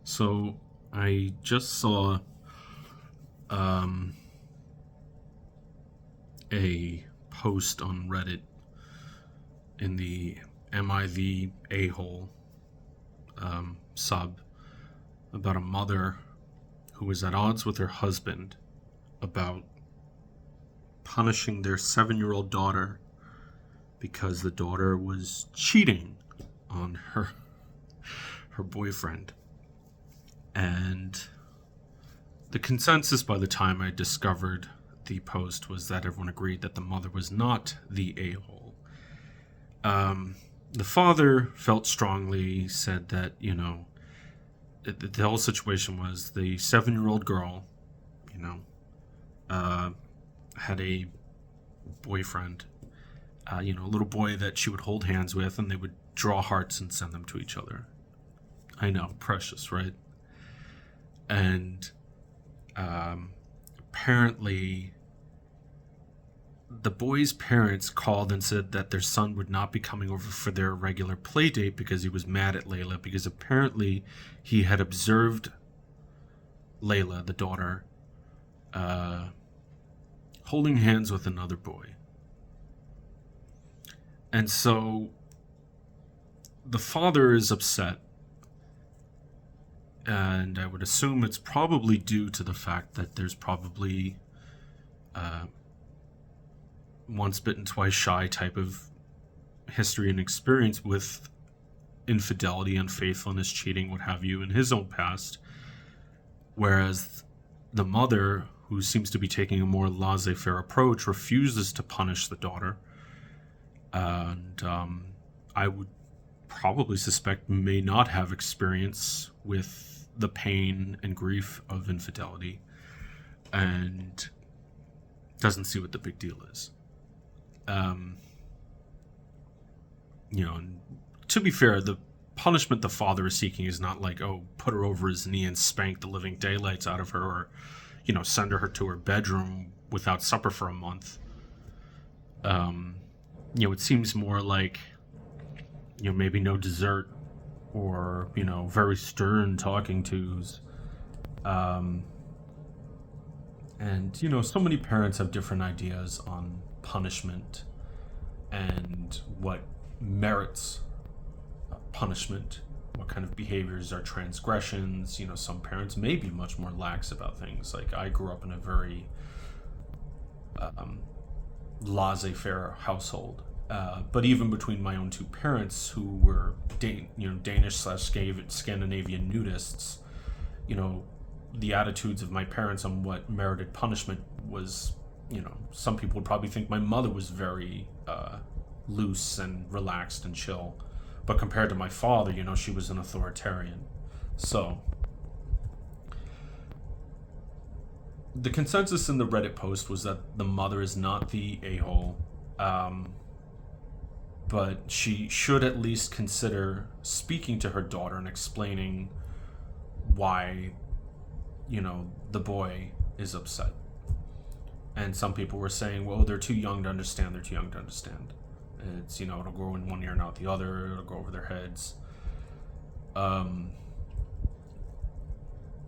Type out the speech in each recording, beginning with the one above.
So I just saw um, a post on Reddit in the "Am I the A-hole" sub about a mother who was at odds with her husband about punishing their 7-year-old daughter because the daughter was cheating on her boyfriend. And the consensus by the time I discovered the post was that everyone agreed that the mother was not the a-hole. The father felt strongly, said that, the whole situation was the 7-year-old girl, you know, uh, had a boyfriend, a little boy that she would hold hands with, and they would draw hearts and send them to each other. I know, precious, right? And apparently the boy's parents called and said that their son would not be coming over for their regular play date because he was mad at Layla, because apparently he had observed Layla, the daughter, uh, holding hands with another boy. And so the father is upset, and I would assume it's probably due to the fact that there's probably uh, once bitten, twice shy type of history and experience with infidelity, unfaithfulness, cheating, what have you, in his own past. Whereas the mother, who seems to be taking a more laissez faire approach, refuses to punish the daughter. And I would probably suspect may not have experience with the pain and grief of infidelity and doesn't see what the big deal is. Um, and to be fair, the punishment the father is seeking is not like, oh, put her over his knee and spank the living daylights out of her, or, send her to her bedroom without supper for a month. It seems more like, maybe no dessert, or, very stern talking tos. And, so many parents have different ideas on punishment and what merits punishment, what kind of behaviors are transgressions. Some parents may be much more lax about things. Like, I grew up in a very laissez-faire household. But even between my own two parents, who were Danish/Scandinavian nudists, the attitudes of my parents on what merited punishment was, some people would probably think my mother was very loose and relaxed and chill. But compared to my father, she was an authoritarian. So the consensus in the Reddit post was that the mother is not the a-hole, but she should at least consider speaking to her daughter and explaining why, the boy is upset. And some people were saying, well, they're too young to understand. It's, it'll go in one ear and out the other. It'll go over their heads.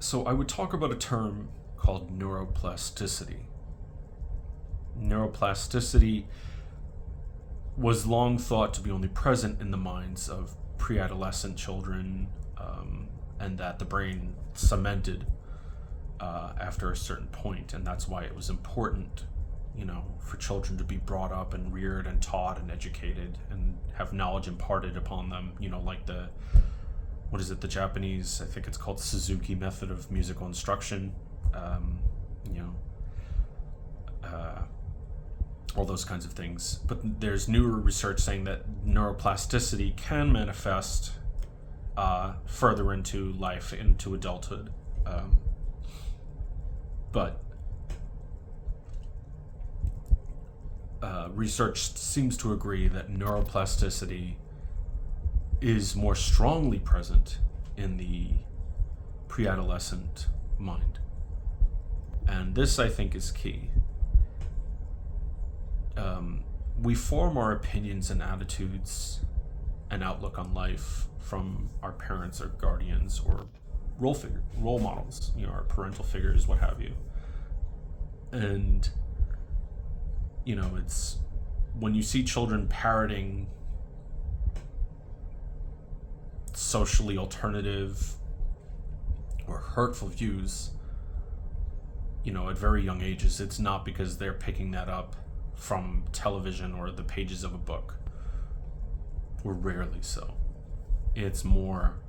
So I would talk about a term called neuroplasticity. Neuroplasticity was long thought to be only present in the minds of pre-adolescent children, and that the brain cemented after a certain point, and that's why it was important, for children to be brought up and reared and taught and educated and have knowledge imparted upon them, like the Japanese, I think it's called Suzuki method of musical instruction, all those kinds of things. But there's newer research saying that neuroplasticity can manifest further into life, into adulthood. But research seems to agree that neuroplasticity is more strongly present in the pre-adolescent mind. And this, I think, is key. We form our opinions and attitudes and outlook on life from our parents or guardians or role models, our parental figures, what have you. And it's when you see children parroting socially alternative or hurtful views, at very young ages, it's not because they're picking that up from television or the pages of a book, or rarely so. It's more,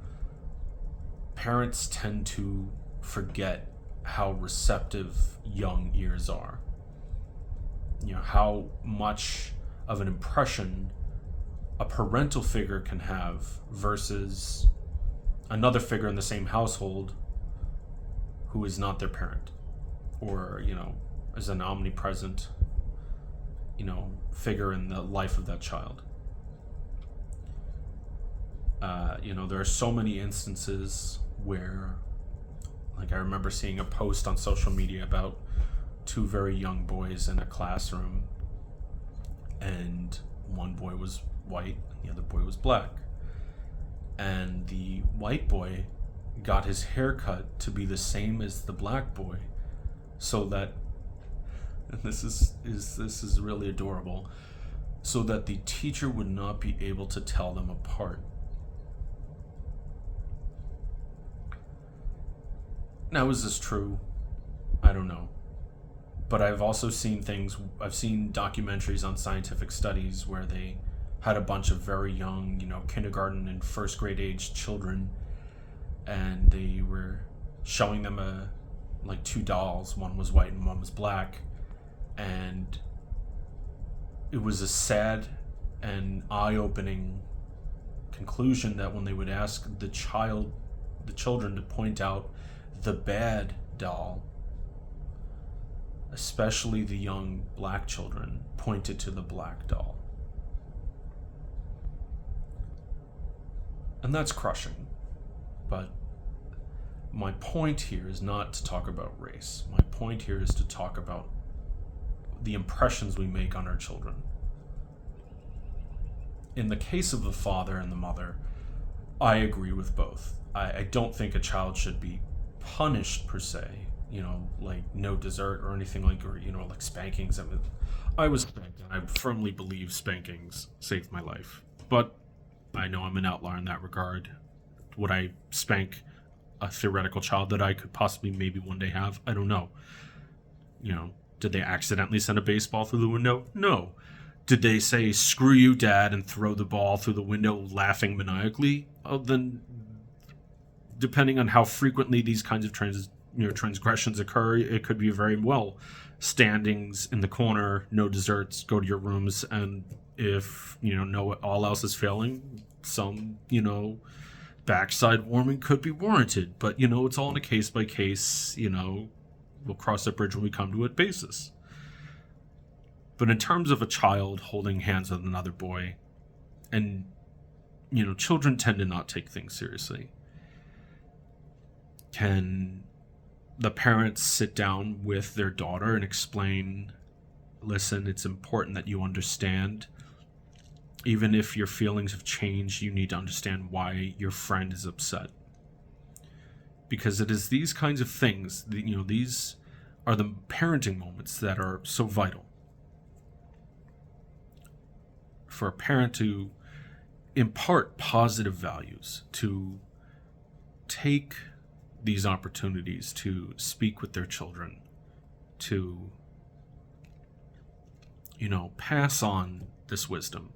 parents tend to forget how receptive young ears are. How much of an impression a parental figure can have versus another figure in the same household who is not their parent, or is an omnipresent figure in the life of that child. There are so many instances where, like, I remember seeing a post on social media about two very young boys in a classroom, and one boy was white and the other boy was black, and the white boy got his haircut to be the same as the black boy, so that, and this is really adorable, so that the teacher would not be able to tell them apart. Now, is this true? I don't know. But I've also seen I've seen documentaries on scientific studies where they had a bunch of very young, kindergarten and first grade age children, and they were showing them two dolls. One was white and one was black. And it was a sad and eye-opening conclusion that when they would ask the children to point out the bad doll, especially the young black children, pointed to the black doll. And that's crushing. But my point here is not to talk about race. My point here is to talk about the impressions we make on our children. In the case of the father and the mother, I agree with both. I don't think a child should be punished per se, like no dessert or anything like spankings. I was spanked, and I firmly believe spankings saved my life. But I know I'm an outlier in that regard. Would I spank a theoretical child that I could possibly maybe one day have? I don't know. Did they accidentally send a baseball through the window? No. Did they say, "Screw you, Dad," and throw the ball through the window laughing maniacally? Oh, then, depending on how frequently these kinds of transgressions occur, it could be very well standings in the corner, no desserts, go to your rooms, and if no all else is failing, some backside warming could be warranted. But it's all in a case by case, we'll cross that bridge when we come to it basis. But in terms of a child holding hands with another boy, and children tend to not take things seriously, can the parents sit down with their daughter and explain, listen, it's important that you understand, even if your feelings have changed, you need to understand why your friend is upset. Because it is these kinds of things, these are the parenting moments that are so vital. For a parent to impart positive values, to take these opportunities to speak with their children, to pass on this wisdom.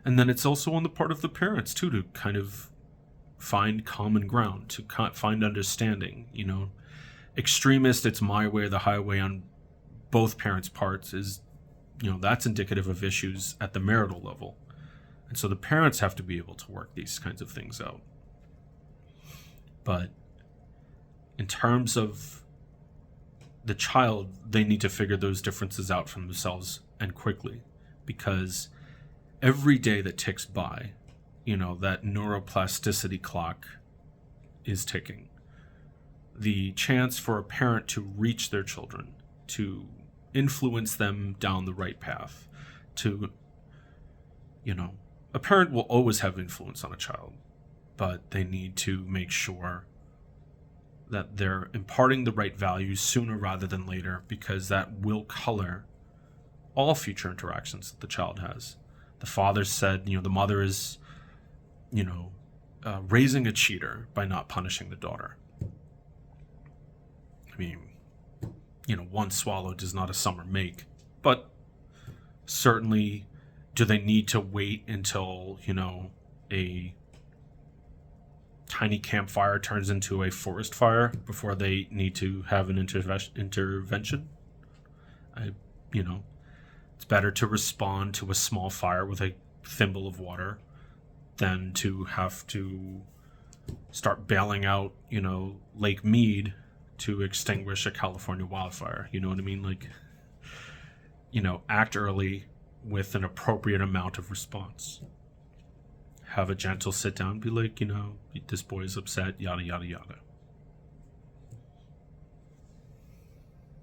And then it's also on the part of the parents too, to kind of find common ground, to find understanding. Extremist, it's my way or the highway on both parents' parts is, that's indicative of issues at the marital level. And so the parents have to be able to work these kinds of things out. But in terms of the child, they need to figure those differences out for themselves, and quickly, because every day that ticks by, that neuroplasticity clock is ticking. The chance for a parent to reach their children, to influence them down the right path, to, a parent will always have influence on a child, but they need to make sure that they're imparting the right values sooner rather than later, because that will color all future interactions that the child has. The father said, the mother is, raising a cheater by not punishing the daughter. I mean, one swallow does not a summer make, but certainly do they need to wait until, a tiny campfire turns into a forest fire before they need to have an intervention? It's better to respond to a small fire with a thimble of water than to have to start bailing out, Lake Mead to extinguish a California wildfire. You know what I mean? Like, act early with an appropriate amount of response. Have a gentle sit down, be like, this boy is upset, yada, yada, yada.